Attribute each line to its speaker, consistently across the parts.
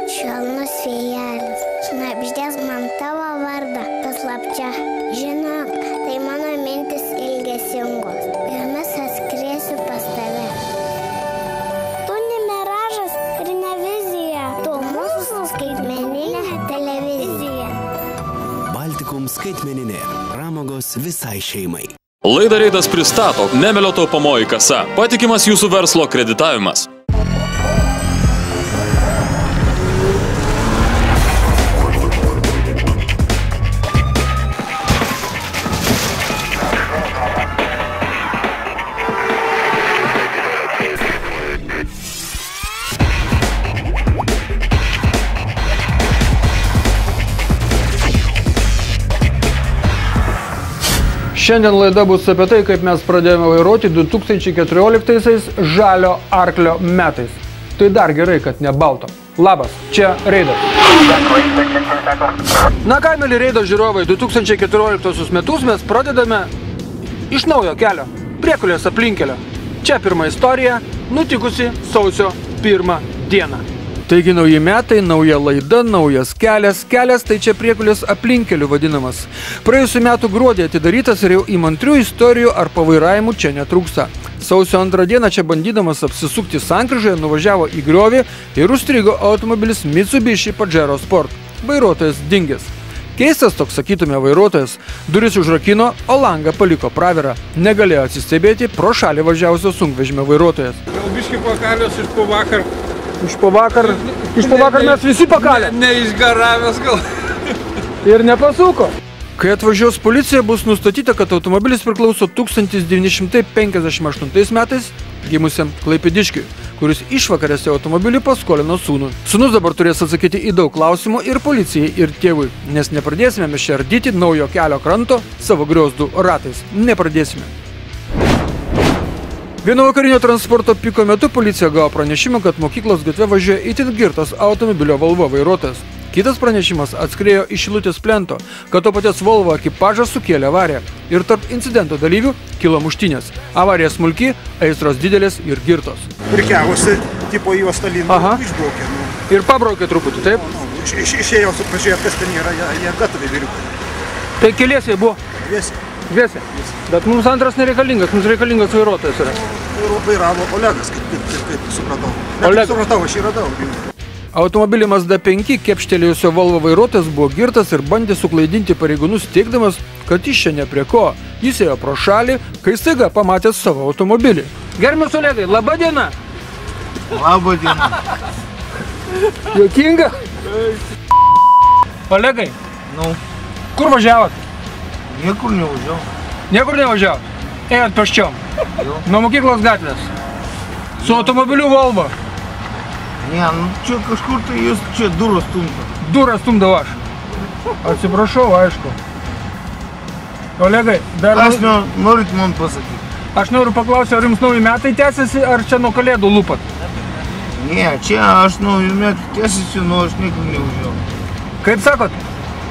Speaker 1: Švelnus vėjelis, šnabždės man tavo vardą, paslapčia. Žinok, tai mano mintis ilgesingos, jomis atskrėsiu pas tave. Tu ne miražas ir ne vizija, tu mūsų skaitmeninė televizija.
Speaker 2: Baltikum skaitmeninė, pramogos visai šeimai.
Speaker 3: Laidą Reidas pristato Nemelio taupomoji kasa, patikimas jūsų verslo kreditavimas.
Speaker 4: Šiandien laida bus apie tai, kaip mes pradėjome vairuoti 2014-aisiais žalio arklio metais. Tai dar gerai, kad ne balto. Labas, čia Reidas. Na ką, mėly Reido žiūrovai, 2014 metus mes pradedame iš naujo kelio, Priekulės aplinkelio. Čia pirma istorija, nutikusi sausio 1 dieną. Taigi nauji metai, nauja laida, naujas kelias. Kelias tai čia Priekulės aplinkeliu vadinamas. Praėjusių metų gruodį atidarytas ir jau įmantrių istorijų ar pavairavimų čia netrūksta. Sausio 2 dieną čia bandydamas apsisukti sankryžoje nuvažiavo į griovį ir užstrigo automobilis Mitsubishi Pajero Sport. Vairuotojas dingęs. Keistas toks, sakytume, vairuotojas. Duris užrakino, o langą paliko pravirą. Negalėjo atsistebėti pro šalį važiavusio sunkvežimio vairuotojas.
Speaker 5: Gal biški pakalios iš po vakar.
Speaker 4: Iš po vakar mes visi pakalė.
Speaker 5: Neišgaravęs gal.
Speaker 4: Ir nepasuko. Kai atvažiuos policija, bus nustatyta, kad automobilis priklauso 1958 metais gimusiam Klaipėdiškiui, kuris išvakarėse automobilį paskolino sūnui. Sūnus dabar turės atsakyti į daug klausimų ir policijai, ir tėvui, nes nepradėsime mes čia ardyti naujo kelio kranto savo griozdų ratais. Nepradėsime. Vieno vakarinio transporto piko metu policija gavo pranešimą, kad mokyklos gatve važiuoja itin girtas automobilio Volvo vairuotojas. Kitas pranešimas atskriejo iš Šilutės plento, kad to paties Volvo ekipažas sukėlė avariją ir tarp incidento dalyvių kilo muštynės. Avarija smulki, aistros didelės ir girtos.
Speaker 6: Prikiavosi, tipo juostą liną išbraukė.
Speaker 4: Ir pabraukė truputį, taip?
Speaker 6: Išėjo, pažiūrėjau, kas ten yra, jie gatavi vyriukai.
Speaker 4: Tai keliese buvo? Dviese. Bet mums antras nereikalingas, mums reikalingas vairuotojas yra.
Speaker 6: Vairavo Olegas, kaip supratau. Kaip supratau, aš jį radau.
Speaker 4: Automobilį Mazda 5 kepštelėjusio Volvo vairuotojas buvo girtas ir bandė suklaidinti pareigūnus, teigdamas, kad jis čia ne prie ko. Jis ėjo pro šalį, kai staiga pamatė savo automobilį. Gerbiamas Olegai, laba diena!
Speaker 7: Laba diena.
Speaker 4: Juokinga? Olegai, kur važiavot?
Speaker 7: Niekur nevažiavau.
Speaker 4: Niekur nevažiavot? Ėjot pėsčiom? Nuo mokyklos gatvės? Su automobiliu Volvo?
Speaker 7: Ne, nu čia kažkur tai jūs čia durą stumdo.
Speaker 4: Durą stumdau aš. Atsiprašau, aišku. Olegai, dar...
Speaker 7: Aš norit man pasakyti.
Speaker 4: Aš noriu paklausti, ar jums nauji metai tęsiasi, ar čia nuo kalėdų lūpat?
Speaker 7: Ne, čia aš nauji metai tęsiasi, nu aš niekur nevažiavau.
Speaker 4: Kaip sakot?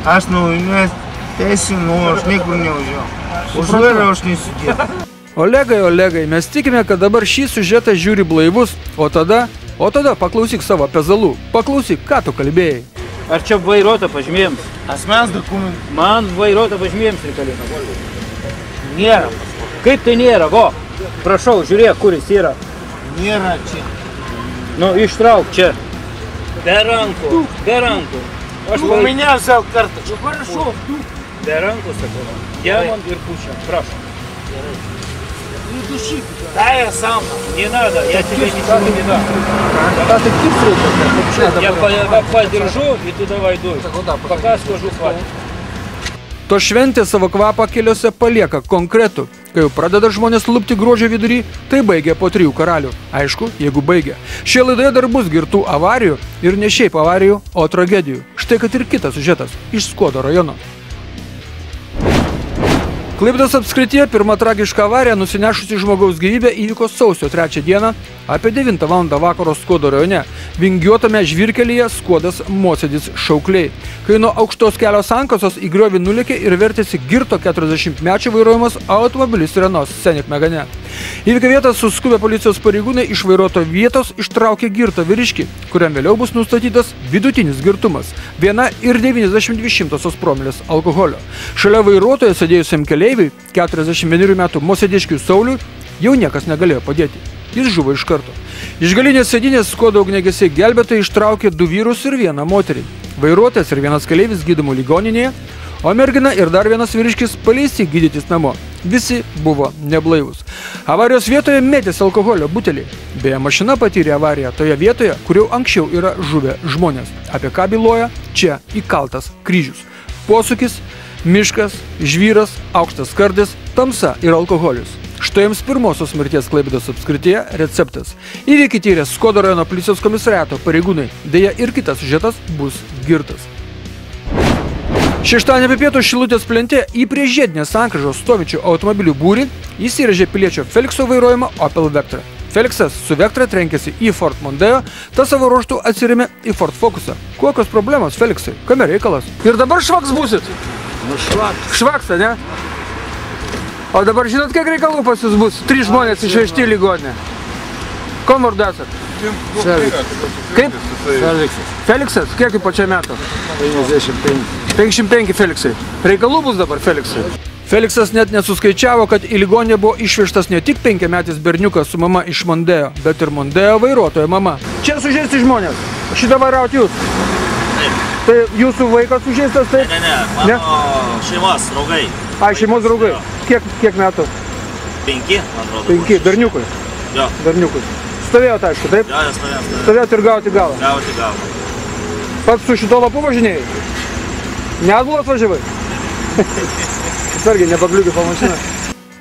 Speaker 7: Aš nauji metai tęsiasi, nu aš niekur nevažiavau. Už vairą aš nesidėjau.
Speaker 4: Olegai, mes tikime, kad dabar šį siužetą žiūri blaivus, o tada paklausyk savo pezalų. Paklausyk, ką tu kalbėjai.
Speaker 8: Ar čia vairuotojo pažymėjimas?
Speaker 7: Asmens dokumentas.
Speaker 8: Man vairuotojo pažymėjimas reikalinga.
Speaker 7: Nėra.
Speaker 8: Kaip tai nėra, vo? Prašau, žiūrėk, kuris yra.
Speaker 7: Nėra čia.
Speaker 8: Nu, ištrauk čia. Be rankų.
Speaker 7: У меня взял карточку.
Speaker 8: Хорошо. Be rankų, sakau. Demon ir pučiam, prašom.
Speaker 7: Не души. Да, я сам.
Speaker 8: Не надо, я тебе ничего не дам. Я подержу и ты давай дуй. Пока скажу, хватит.
Speaker 4: To šventė savo kvapą keliuose palieka konkretų. Kai jau pradeda žmonės lupti gruodžio vidury, tai baigia po 3 karalių. Aišku, jeigu baigia. Šie laidoje dar bus girtų avarijų ir ne šiaip avarijų, o tragedijų. Štai kad ir kitas siužetas iš Skuodo rajono. Klaipėdos apskrityje pirma tragiška avarija nusinešusi žmogaus gyvybę įvyko sausio 3 dieną apie 9 val. Vakaro Skuodo rajone, vingiuotame žvyrkelyje Skuodas Mosėdis Šaukliai, kai nuo aukštos kelio sankasos į griovį nulėkė ir vertėsi girto 40-mečio vairuojamas automobilis Renault Scenic Megane. Įvykio vietą suskubę policijos pareigūnai iš vairuotojo vietos ištraukė girtą vyriškį, kuriam vėliau bus nustatytas vidutinis girtumas – 1,92 promilės alkoholio. Šalia vairuotojo sėdėjusiam keleiviui, 41 metų mosėdiškiui Sauliui, jau niekas negalėjo padėti. Jis žuvo iš karto. Iš galinės sėdynės Skoda ugniagesiai gelbėtojai ištraukė 2 vyrus ir 1 moterį. Vairuotojas ir 1 keleivis gydomų ligoninėje, o mergina ir dar 1 vyriškis paleisti gydytis namo. Visi buvo neblaivūs. Avarijos vietoje mėtėsi alkoholio butelį. Beje, mašina patyrė avariją toje vietoje, kur jau anksčiau yra žuvę žmonės. Apie ką byloja čia įkaltas kryžius. Posūkis, miškas, žvyras, aukštas skardis, tamsa ir alkoholis. Štai jums pirmosios mirties Klaipėdos apskrityje receptas. Įvykį tyrė Skuodo rajono policijos komisariato pareigūnai. Deja, ir kitas siužetas bus girtas. Šeštadienį apie pietų Šilutės plente į prie žiedinės sankryžos stovinčių automobilių būrį įsirėžė piliečio Felikso vairuojama Opel Vectra. Feliksas su Vectra trenkėsi į Ford Mondeo, tas savo ruožtų atsirėmė į Ford Focusą. Kokios problemos, Feliksai? Kame reikalas? Ir dabar švaks būsit?
Speaker 7: Nu švaks.
Speaker 4: Švaksa, ne? O dabar žinot, kiek reikalų pas jūs bus? 3 žmonės išvežti į ligoninę. Kom vardu esat? Kaip?
Speaker 7: Feliksas.
Speaker 4: Feliksas? Kiek po čia metų?
Speaker 7: 55.
Speaker 4: 55 Feliksai. Reikalų bus dabar, Feliksai. Feliksas net nesuskaičiavo, kad į ligoninę buvo išvežtas ne tik 5-metis berniukas su mama iš Mondeo, bet ir Mondeo vairuotojo mama. Čia sužeisti žmonės. Šitą vairaut jūs. Tai jūsų vaikas sužeistas, taip?
Speaker 9: Ne, mano šeimos draugai.
Speaker 4: Ai, šeimos draugai. Kiek metų?
Speaker 9: 5, man atrodo.
Speaker 4: 5, berniukui?
Speaker 9: Jo.
Speaker 4: Berniukui. Stovėjot, aišku, taip?
Speaker 9: Jo, stovėjom.
Speaker 4: Stovėjot ir gauti galą?
Speaker 9: Gauti galą.
Speaker 4: Pats su šito lapu važinėjai? Neatbulas važiavai? Sargiai, nepakliūkit po mašiną.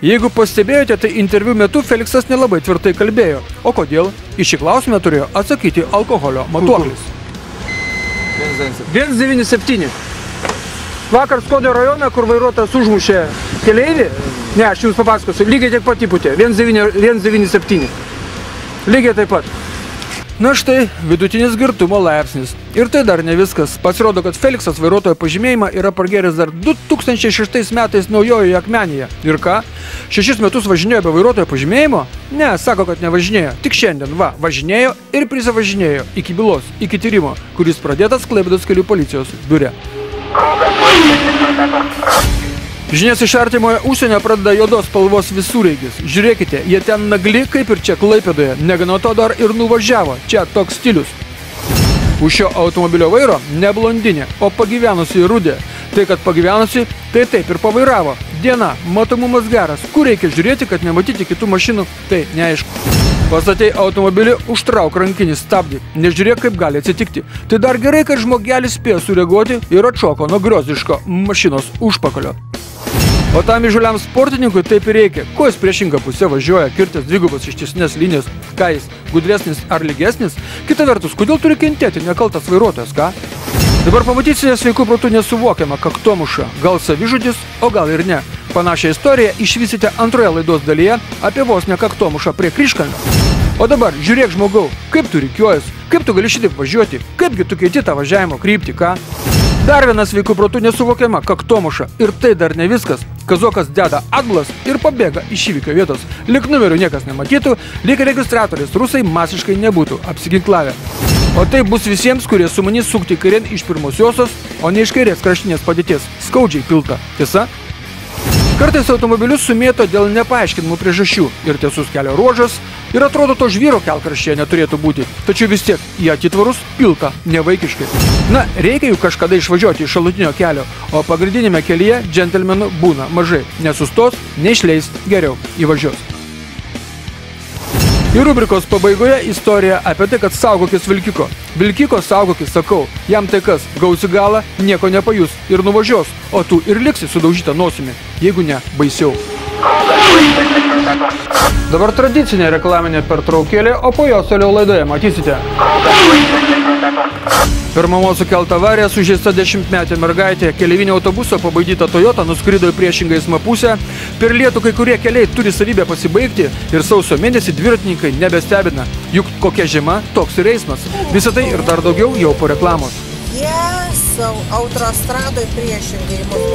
Speaker 4: Jeigu pastebėjote, tai interviu metu Feliksas nelabai tvirtai kalbėjo. O kodėl? Į šį klausimą turėjo atsakyti alkoholio matuoklis. 197. Vakar Skuodo rajone, kur vairuotojas užmušė keleivį, ne, aš jums papasakosiu, lygiai tiek pat įpūtė, 197. Lygiai taip pat. Na štai, vidutinis girtumo laipsnis. Ir tai dar ne viskas. Pasirodo, kad Feliksas vairuotojo pažymėjimą yra pragėręs dar 2006 metais Naujojoje Akmenėje. Ir ką? 6 metus važinėjo be vairuotojo pažymėjimo? Ne, sako, kad nevažinėjo. Tik šiandien, važinėjo ir prisavažinėjo iki bylos, iki tyrimo, kuris pradėtas Klaipėdos kelių policijos biure. Žinias iš artimoje užsienio pradeda juodos spalvos visureigis. Žiūrėkite, jie ten nagli, kaip ir čia Klaipėdoje. Negana to dar ir nuvažiavo. Čia toks stilius. Už šio automobilio vairo ne blondinė, o pagyvenusi rudė. Tai, kad pagyvenusi, tai taip ir pavairavo. Diena, matomumas geras. Kur reikia žiūrėti, kad nematyti kitų mašinų, tai neaišku. Pastatei automobilį, užtrauk rankinį stabdį. Nežiūrėk, kaip gali atsitikti. Tai dar gerai, kad žmogelis spėjo sureaguoti ir atšoko nuo griozdiško mašinos užpakalio. O tam įžuliam sportininkui taip ir reikia. Ko jis priešingą pusę važiuoja, kirtęs dvigubas ištisinės linijos, ką jis, gudresnis ar lygesnis? Kita vertus, kodėl turi kentėti nekaltas vairuotojas, ką? Dabar pamatysite sveikų protų nesuvokiamą kaktomušą. Gal savižudis, o gal ir ne. Panašią istoriją išvysite antroje laidos dalyje apie vos ne kaktomušą prie Kryžkalnio. O dabar, žiūrėk žmogau, kaip tu rikiuojas, kaip tu gali šitaip važiuoti, kaipgi tu keiti tą važiavimo kryptį, ką? Dar vienas sveikų protų nesuvokiama kaktomuša. Ir tai dar ne viskas. Kazokas deda atbulas ir pabėga iš įvykio vietos. Lyg numerių niekas nematytų, lyg registratoriais rusai masiškai nebūtų apsiginklavę. O tai bus visiems, kurie sumanys sukti kairėn iš pirmosiosios, o ne iš kairės kraštinės padėties. Skaudžiai pilta. Tiesa? Kartais automobilius sumėto dėl nepaaiškinamų priežasčių ir tiesus kelio ruožas, ir atrodo to žvyro kelkraštyje neturėtų būti, tačiau vis tiek į atitvarus pilta nevaikiškai. Na, reikia jų kažkada išvažiuoti iš šalutinio kelio, o pagrindinėme kelyje džentelmenų būna mažai. Nesustos, neišleis, geriau įvažiuos. Ir rubrikos pabaigoje istorija apie tai, kad saugokis vilkiko. Vilkiko saugokis, sakau, jam tai kas, gausi galą, nieko nepajus ir nuvažiuos, o tu ir liksi sudaužytą nosimi, jeigu ne, baisiau. Dabar tradicinė reklaminė pertraukėlė, o po jos toliau laidoje matysite. Per mamos sukeltą avariją sužeista 10-metė mergaitė, keleivinio autobuso pabaidyta Toyota nuskrido į priešingą eismo pusę. Per lietų kai kurie keliai turi savybę pasibaigti ir sausio mėnesį dviratininkai nebestebina. Juk kokia žiema, toks ir eismas. Visą tai ir dar daugiau jau po reklamos.
Speaker 10: Jie autostradoj priešingai mus.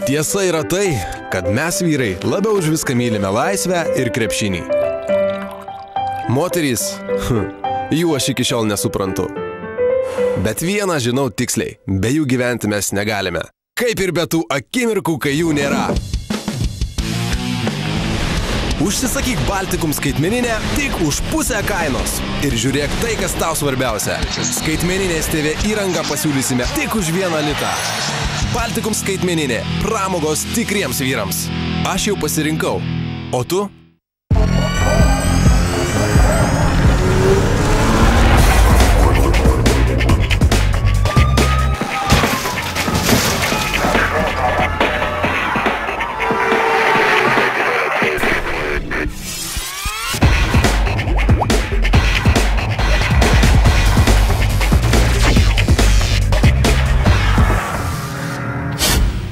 Speaker 11: Tiesa yra tai, kad mes vyrai labiau už viską mylime laisvę ir krepšinį. Moterys, jų aš iki šiol nesuprantu. Bet vieną žinau tiksliai, be jų gyventi mes negalime. Kaip ir be tų akimirkų, kai jų nėra. Užsisakyk Baltikum skaitmeninę tik už pusę kainos. Ir žiūrėk tai, kas tau svarbiausia. Skaitmeninės TV įrangą pasiūlysime tik už 1 litą. Baltikum skaitmeninė. Pramogos tikriems vyrams. Aš jau pasirinkau. O tu?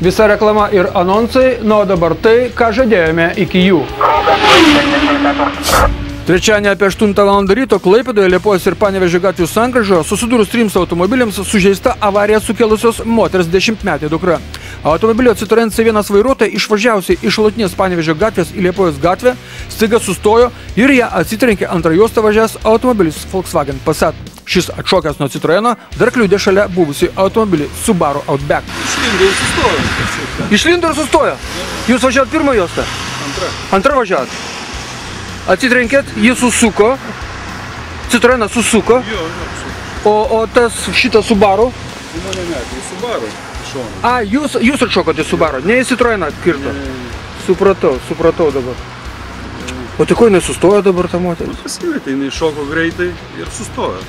Speaker 4: Visa reklama ir anonsai, o dabar tai, ką žadėjome iki jų. Trečiadienį apie 8 val. Ryto Klaipėdoje, Liepojos ir Panevėžio gatvių sankryžoje susidūrus 3 automobiliams sužeista avariją sukėlusios moters 10-metė dukra. Automobilio Citroen C1 vairuotoja išvažiavusi iš šalutinės Panevėžio gatvės į Liepojos gatvę staiga sustojo ir ją atsitrenkė antrą juostą važiavęs automobilis Volkswagen Passat. Šis atšokęs nuo Citroeno dar kliudė šalia buvusį automobilį Subaru Outback.
Speaker 5: Išlindo ir sustojo.
Speaker 4: Išlindo ir sustojo? Jūs važiavot pirmą juostą? Antrą važiavot? Atsitrenkėt, jį susuko, Citroenas susuko, o tas šitas Subaru?
Speaker 5: Mane metė į Subaru šoną.
Speaker 4: A, jūs atšokote Subaru, ne į Citroeną atkirto? Supratau dabar. O tai ko jinai sustojo dabar ta moteris?
Speaker 5: Pasimetė, jinai šoko greitai ir sustojo.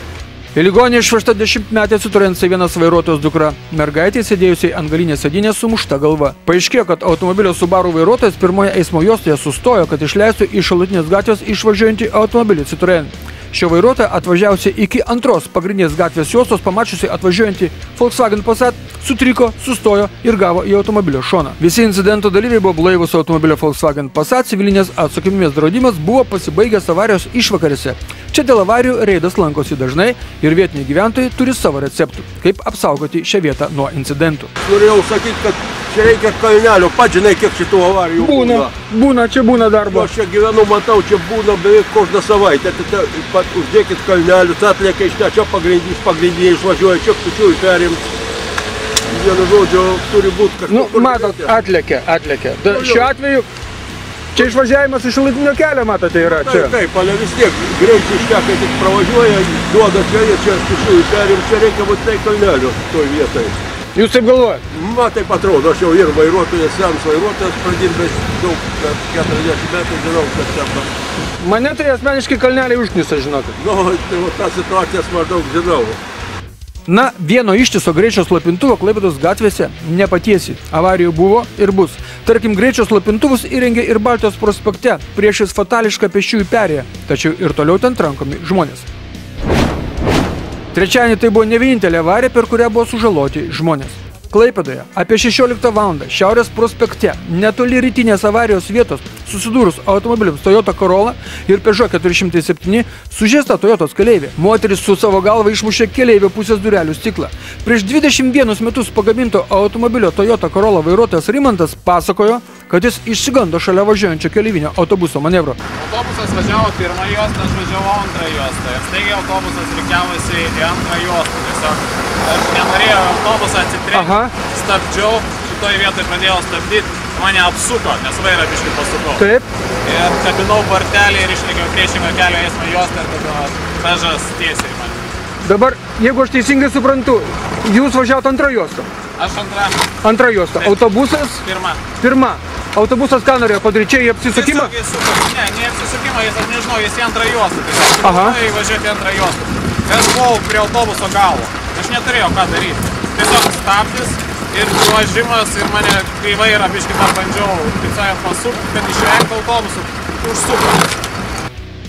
Speaker 4: Į ligoninę išvežta 10-metė Citroen C1 vairuotojos dukra. Mergaitė sėdėjusiai ant galinės sėdynės sumušta galva. Paaiškėjo, kad automobilio Subaru vairuotojas pirmoje eismo juostoje sustojo, kad išleistų iš šalutinės gatvės išvažiuojantį automobilį Citroen. Šio vairuotoja atvažiavusi iki antros pagrindinės gatvės juostos, pamačiusi atvažiuojantį Volkswagen Passat, sutriko, sustojo ir gavo į automobilio šoną. Visi incidento dalyviai buvo blaivus automobilio Volkswagen Passat, civilinės atsakomybės draudimas buvo pasibaigęs avarijos išvakarėse. Čia dėl avarijų reidas lankosi dažnai ir vietiniai gyventojai turi savo receptų, kaip apsaugoti šią vietą nuo incidentų.
Speaker 12: Norėjau sakyti, kad čia reikia kalnelio, pats žinai, kiek šitų avarijų būna.
Speaker 4: Čia būna darbo.
Speaker 12: Aš čia gyvenu, matau, čia būna beveik koždą savaitę. Pat uždėkit kalnelius, atlėkia iš čia pagrindiniai išvažiuoja, čia pučiui perimt. Vienu žodžiu, turi būti kažkur.
Speaker 4: Nu, matot, atlėkia. Šiuo atveju čia išvažiavimas iš šalutinio kelio, matote, yra čia.
Speaker 12: Taip, ale vis tiek greičiai ištekai tik pravažiuoja, duoda čia ir čia pučiui perimt, čia reikia būtinai kalnelio toj vietai.
Speaker 4: Jūs taip galvojat?
Speaker 12: Man taip atrodo, aš jau ir vairuotojas, senas vairuotojas, pradirbęs daug, 40 metų, žinau, kad čia.
Speaker 4: Mane tai asmeniškai kalneliai užknisa, žinokit.
Speaker 12: Nu, tai tą situacijas maždaug žinau.
Speaker 4: Na, vieno ištiso greičio slopintuvo Klaipėdos gatvėse nepatiesi. Avarijų buvo ir bus. Tarkim, greičio slopintuvus įrengė ir Baltijos prospekte priešais fatališką pėsčiųjų perėją, tačiau ir toliau ten trankomi žmonės. Trečiadienį tai buvo ne vienintelė avarija, per kurią buvo sužaloti žmonės. Klaipėdoje apie 16 val. Šiaurės prospekte, netoli rytinės avarijos vietos, susidūrus automobiliams Toyota Corolla ir Peugeot 407, sužeista Toyotos keleivė. Moteris su savo galva išmušė keleivio pusės durelių stiklą. Prieš 21 metus pagaminto automobilio Toyota Corolla vairuotojas Rimantas pasakojo, kad jis išsigando šalia važiuojančio keleivinio autobuso manevro.
Speaker 13: Autobusas važiavo pirmą juostą, aš važiavau antrą juostą. Ir staigiai autobusas rikiavosi į antrą juostą. Tiesiog aš nenorėjau autobusą atsitrenkti, stabdžiau, šitoj vietoj pradėjau stabdyti, mane apsuko, nes vairą biškį pasukau.
Speaker 4: Taip.
Speaker 13: Ir kabinau bartelį ir išlėkiau priešingą kelio eismo juostą ir tada Peugeotas tiesiai į mane.
Speaker 4: Dabar, jeigu aš teisingai suprantu, jūs važiavot antrą juostą?
Speaker 13: Aš antrą.
Speaker 4: Antrą juostą. Autobusas? Pirma. Autobusas ką norėjo padaryti? Čia į apsisukimą?
Speaker 13: Ne, ne apsisukimą, jis, aš nežinau, jis į antrą juostą. Tiesiog važiuoti į antrą juostą. Aš buvau prie autobuso galo. Aš neturėjau ką daryti. Tiesiog stabdis ir važimas ir mane, kai vairą biškį dar bandžiau, taip sakant, pasukti, kad išvengti autobusų, užsuko.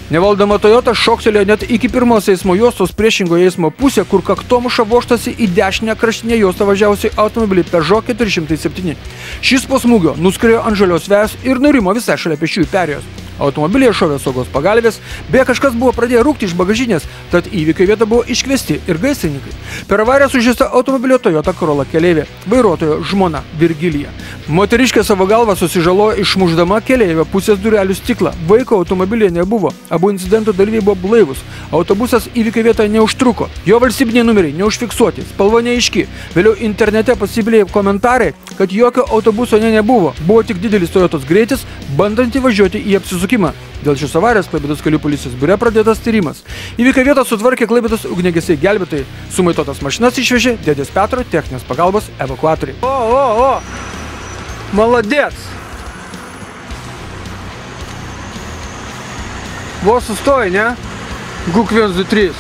Speaker 4: Nevaldama Toyota šoktelėjo net iki pirmos eismo juostos priešingoje eismo pusė, kur kaktomuša vožtasi į dešinę kraštinę juostą važiavusi automobilį Peugeot 407. Šis po smūgio nuskriejo ant žalios vejos ir nurimo visai šalia pėsčiųjų perėjos. Automobilyje šovė saugos pagalvės, beje kažkas buvo pradėję rūkti iš bagažinės, tad įvykio vietą buvo iškviesti ir gaisrininkai. Per avariją sužeista automobilio Toyota Corolla keleivė, vairuotojo žmona Virgilija. Moteriškė savo galvą susižalojo išmušdama keleivio pusės durelių stiklą. Vaiko automobilyje nebuvo, abu incidento dalyviai buvo blaivūs. Autobusas įvykio vietoje neužtruko, jo valstybiniai numeriai neužfiksuoti, spalva neaiški. Vėliau internete pasiblėjo komentarai, kad jokio autobuso nebuvo, buvo tik didelis Toyotos greitis, bandant įvažiuoti į apsisukimą. Dėl šios avarijos Klaipėdos kelių policijos biure pradėtas tyrimas. Įvykio vietą sutvarkė Klaipėdos ugniagesiai gelbėtojai. Sumaitotas mašinas išvežė dėdės Petro techninės pagalbos evakuatoriai. O! Maladėc! Vos sustoji, ne? Guk 1, 2, 3.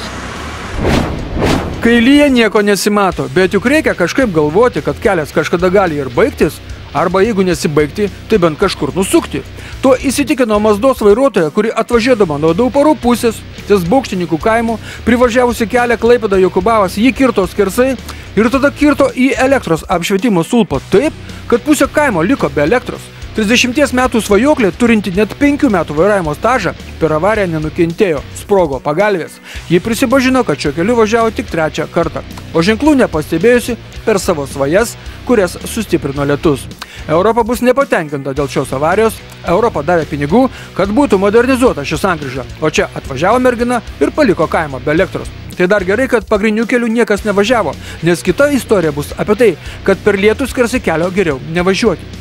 Speaker 4: Kai lyja nieko nesimato, bet juk reikia kažkaip galvoti, kad kelias kažkada gali ir baigtis, arba jeigu nesibaigti, tai bent kažkur nusukti. Tuo įsitikino Mazdos vairuotoja, kuri atvažiuodama nuo Dauparų pusės, ties Baukštininkų kaimo, privažiavusi kelią Klaipėda Jokubavas, jį kirto skersai ir tada kirto į elektros apšvietimo stulpą taip, kad pusė kaimo liko be elektros. 30 metų svajoklė, turinti net 5 metų vairavimo stažą, per avariją nenukentėjo, sprogo pagalvės. Ji prisipažino, kad šio keliu važiavo tik 3 kartą, o ženklų nepastebėjusi per savo svajas, kurias sustiprino lietus. Europa bus nepatenkinta dėl šios avarijos, Europa davė pinigų, kad būtų modernizuota ši sankryža, o čia atvažiavo mergina ir paliko kaimą be elektros. Tai dar gerai, kad pagrindinių kelių niekas nevažiavo, nes kita istorija bus apie tai, kad per lietų skersai kelio geriau nevažiuoti.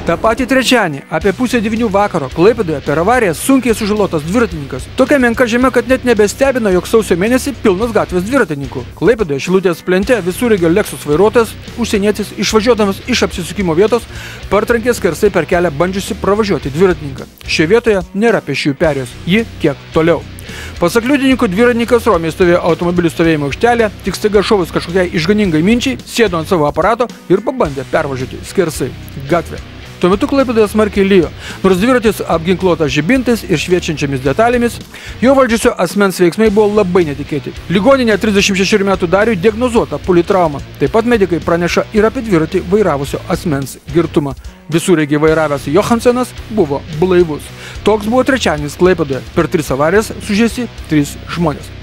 Speaker 4: Ta patį trečiadienį, apie 8:30 vakaro, Klaipėdoje per avariją sunkiai sužalotas dviratininkas. Tokia menka žiema, kad net nebestebina, jog sausio mėnesį pilnos gatvės dviratininkų. Klaipėdoje Šilutės plente visureigio Lexus vairuotojas, užsienietis, išvažiuodamas iš apsisukimo vietos, partrenkė skersai per kelią bandžiusi pravažiuoti dviratininką. Šioje vietoje nėra pėsčiųjų perėjos, ji kiek toliau. Pasak liudininkų, dviratininkas romiai stovėjo automobilių stovėjimo aikštelėje, tik staiga šovus kažkokiai išganingai minčiai, sėdo ant savo aparato ir pabandė pervažiuoti skersai gatvę. Tuo metu Klaipėdoje smarkiai lijo, nors dviratis apginkluotas žibintais ir šviečiančiamis detalėmis, jo valdžiusio asmens veiksmai buvo labai netikėti. Ligoninė 36 metų Dariui diagnozuota politrauma. Taip pat medikai praneša ir apie dviratį vairavusio asmens girtumą. Visureigiai vairavęs Johansenas buvo blaivus. Toks buvo trečiadienis Klaipėdoje. Per 3 avarijas sužeisti 3 žmonės.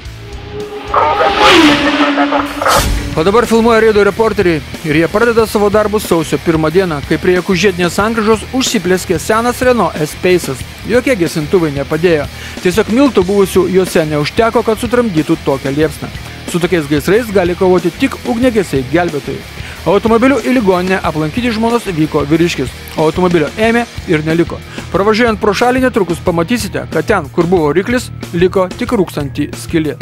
Speaker 4: O dabar filmuoja reido reporteriai ir jie pradeda savo darbus sausio 1 dieną, kai prie Jakų žiedinės sankryžos užsiplėskė senas Renault S-Pace'as. Jokie gesintuvai nepadėjo. Tiesiog miltų buvusių juose neužteko, kad sutramdytų tokią liepsną. Su tokiais gaisrais gali kovoti tik ugniagesiai gelbėtojai. Automobiliu į ligoninę aplankyti žmonos vyko vyriškis, o automobilio ėmė ir neliko. Pravažiuojant pro šalį netrukus pamatysite, kad ten, kur buvo variklis, liko tik rūkstanti skylė.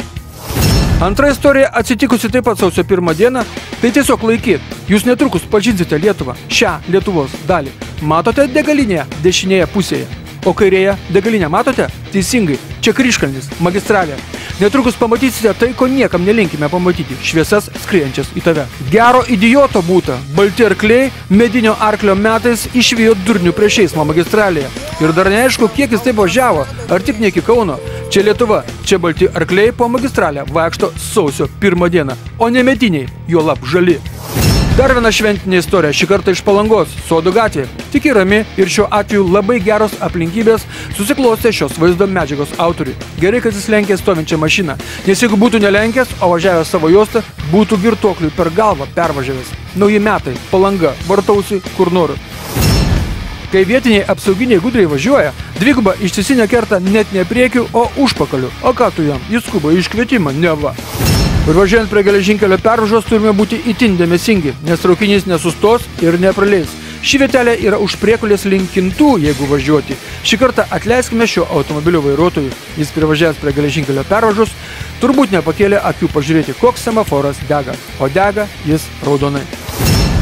Speaker 4: Antra istorija atsitikusi taip pat sausio 1 dieną, tai tiesiog laikyt. Jūs netrukus pažinsite Lietuvą, šią Lietuvos dalį. Matote degalinėje dešinėje pusėje, o kairėje degalinę matote? Teisingai, čia Kryžkalnis, magistralė. Netrukus pamatysite tai, ko niekam nelinkime pamatyti – šviesas skriejančias į tave. Gero idioto būta, balti arkliai medinio arklio metais išvijo durnių prieš eismą magistralėje. Ir dar neaišku, kiek jis taip važiavo, ar tik ne iki Kauno. Čia Lietuva, čia balti arkliai po magistralę vaikšto sausio 1 dieną, o ne mediniai, juolab žali. Dar viena šventinė istorija, šį kartą iš Palangos, Sodų gatvė. Tik rami ir šiuo atveju labai geros aplinkybės susiklostė šios vaizdo medžiagos autoriui. Gerai, kad jis lenkė stovinčią mašiną, nes jeigu būtų nelenkęs, o važiavęs savo juostą, būtų girtuokliui per galvą pervažiavęs. Nauji metai, Palanga, vartausi kur noriu. Kai vietiniai apsauginiai gudriai važiuoja, dvigubą ištisinę kertą net ne priekiu, o užpakaliu. O ką tu jam? Jis skuba iškvietimą, neva. Ir važiuojant prie geležinkelio pervažos turime būti itin dėmesingi, nes traukinys nesustos ir nepraleis. Ši vietelė yra už priekulės link Kintų, jeigu važiuoti. Šį kartą atleiskime šio automobilio vairuotojui. Jis privažiavęs prie geležinkelio pervažos, turbūt nepakėlė akių pažiūrėti, koks semaforas dega, o dega jis raudonai.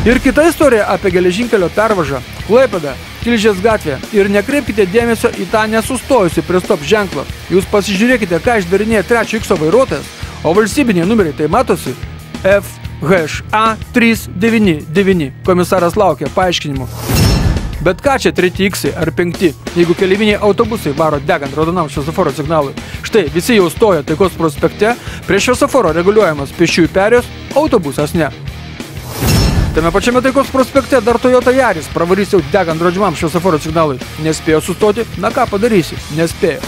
Speaker 4: Ir kita istorija apie geležinkelio pervažą. Klaipėda, Tilžės gatvė. Ir nekreipkite dėmesio į tą nesustojusi prie stop ženklą. Jūs pasižiūrėkite, ką išdarinėja 3X vairuotojas, o valstybiniai numeriai tai matosi FHA 399. Komisaras laukia paaiškinimų. Bet ką čia 3X ar 5, jeigu keleiviniai autobusai varo degant raudonam šviesoforo signalui? Štai, visi jau stoja Taikos prospekte, prie šviesoforo reguliuojamas pėsčiųjų perėjos, autobusas ne. Tame pačiame Taikos prospekte dar Toyota Yaris pravarys jau degant draudžiamam šviesoforo signalui. Nespėjo sustoti, na ką padarysi, nespėjo.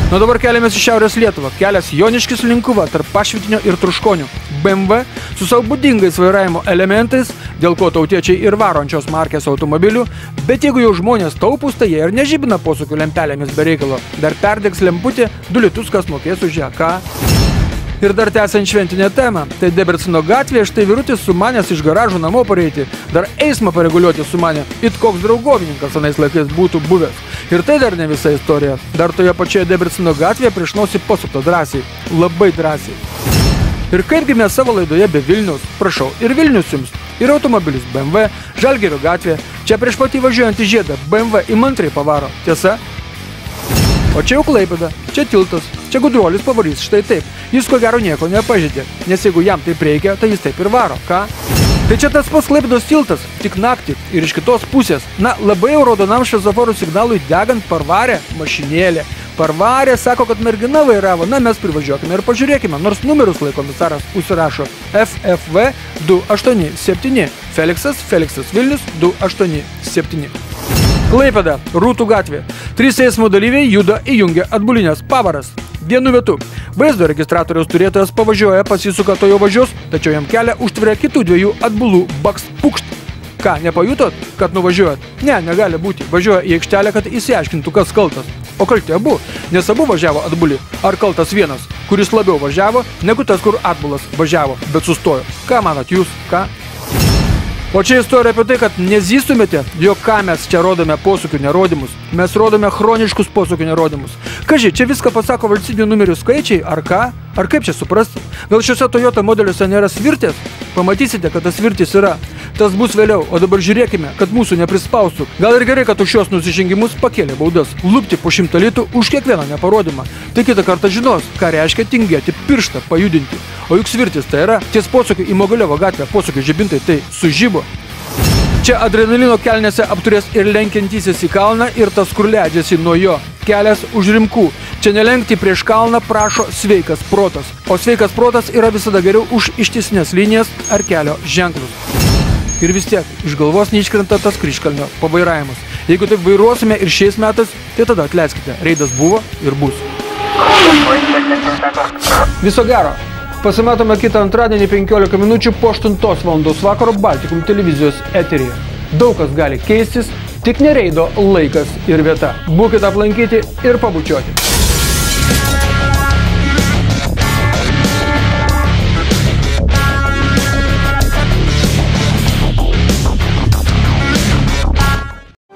Speaker 4: Nuo dabar keliamės į Šiaurės Lietuvą. Kelias Joniškis Linkuva tarp Pašvitinio ir Truškonių. BMW su savo būdingais vairavimo elementais, dėl ko tautiečiai ir varončios markės automobilių, bet jeigu jau žmonės taupus, tai jie ir nežibina posūkių lempelėmis be reikalo. Dar perdegs lemputė, 2 litus kas mokės už ją, ką? Ir dar tęsiant šventinę temą, tai Debrecino gatvėje štai vyrutis sumanęs iš garažų namo pareiti, dar eismą pareguliuoti sumanė, it koks draugovininkas anais laikais būtų buvęs. Ir tai dar ne visa istorija, dar toje pačioje Debrecino gatvėje prieš nosį pasukta drąsiai, labai drąsiai. Ir kaipgi mes savo laidoje be Vilniaus, prašau, ir Vilnius jums, ir automobilis BMW, Žalgirio gatvė, čia prieš patį važiuojantį žiedą BMW įmantriai pavaro, tiesa? O čia jau Klaipėda, čia tiltas, čia gudruolis pavarys, štai taip. Jis ko gero nieko nepažeidė, nes jeigu jam taip reikia, tai jis taip ir varo, ką? Tai čia tas pats Klaipėdos tiltas, tik naktį ir iš kitos pusės. Na, labai jau raudonam šviesoforų signalui degant parvarė mašinėlė. Parvarė, sako, kad mergina vairavo, na mes privažiuokime ir pažiūrėkime, nors numerus laikomisaras užsirašo FFV 287, Feliksas Vilnius 287. Klaipėda, Rūtų gatvė. 3 eismo dalyviai juda įjungia atbulinės pavaras. Vienu metu. Vaizdo registratoriaus turėtojas pavažiuoja, pasisuka to jau važiuos, tačiau jam kelią užtveria kitų 2 atbulų baks pukšt. Ką, nepajutot, kad nuvažiuojat? Ne, negali būti. Važiuoja į aikštelę, kad įsiaiškintų, kas kaltas. O kalti abu, nes abu važiavo atbulį. Ar kaltas vienas, kuris labiau važiavo, negu tas, kur atbulas važiavo, bet sustojo. Ką manat jūs, ką? O čia istorija apie tai, kad nezystumėte, jog ką mes čia rodome posūkių nerodymus. Mes rodome chroniškus posūkių nerodymus. Kaži, čia viską pasako valstybinių numerių skaičiai, ar ką? Ar kaip čia suprasti? Gal šiuose Toyota modeliuose nėra svirtės? Pamatysite, kad tas svirtis yra. Tas bus vėliau, o dabar žiūrėkime, kad mūsų neprispaustų. Gal ir gerai, kad už šios nusižengimus pakėlė baudas. Lupti po 100 litų už kiekvieną neparodymą. Tai kitą kartą žinos, ką reiškia tingėti pirštą pajudinti. O juk svirtis tai yra ties posūkių į Mogiliovo gatvę posūkių žibintai tai sužibo. Čia adrenalino kelnėse apturės ir lenkiantysis į kalną ir tas, kur leidžiasi nuo jo. Kelias už rimkų. Čia nelenkti prieš kalną prašo sveikas protas. O sveikas protas yra visada geriau už ištisinės linijas ar kelio ženklus. Ir vis tiek, iš galvos neiškrenta tas kryžkalnio pavairavimas. Jeigu taip vairuosime ir šiais metais, tai tada atleiskite, reidas buvo ir bus. Viso gero. Pasimatome kitą antradienį 15 minučių po 8 valandos vakaro Baltikum televizijos eteryje. Daug kas gali keistis, tik ne reido laikas ir vieta. Būkite aplankyti ir pabučiuoti.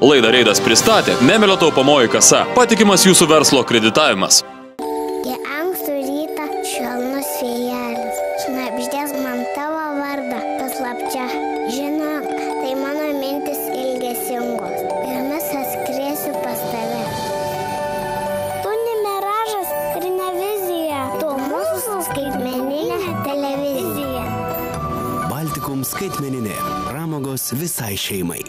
Speaker 3: Laidą Reidas pristatė Nemelio taupomoji kasa, patikimas jūsų verslo kreditavimas.
Speaker 1: Į ankstų rytą švelnus vėjelis, šnabždės man tavo vardą, paslapčia. Žinok, tai mano mintis ilgesingos, jomis atskriesiu pas tave. Tu ne miražas ir ne vizija, tu mūsų skaitmeninė televizija.
Speaker 2: Baltikum skaitmeninė, pramogos visai šeimai.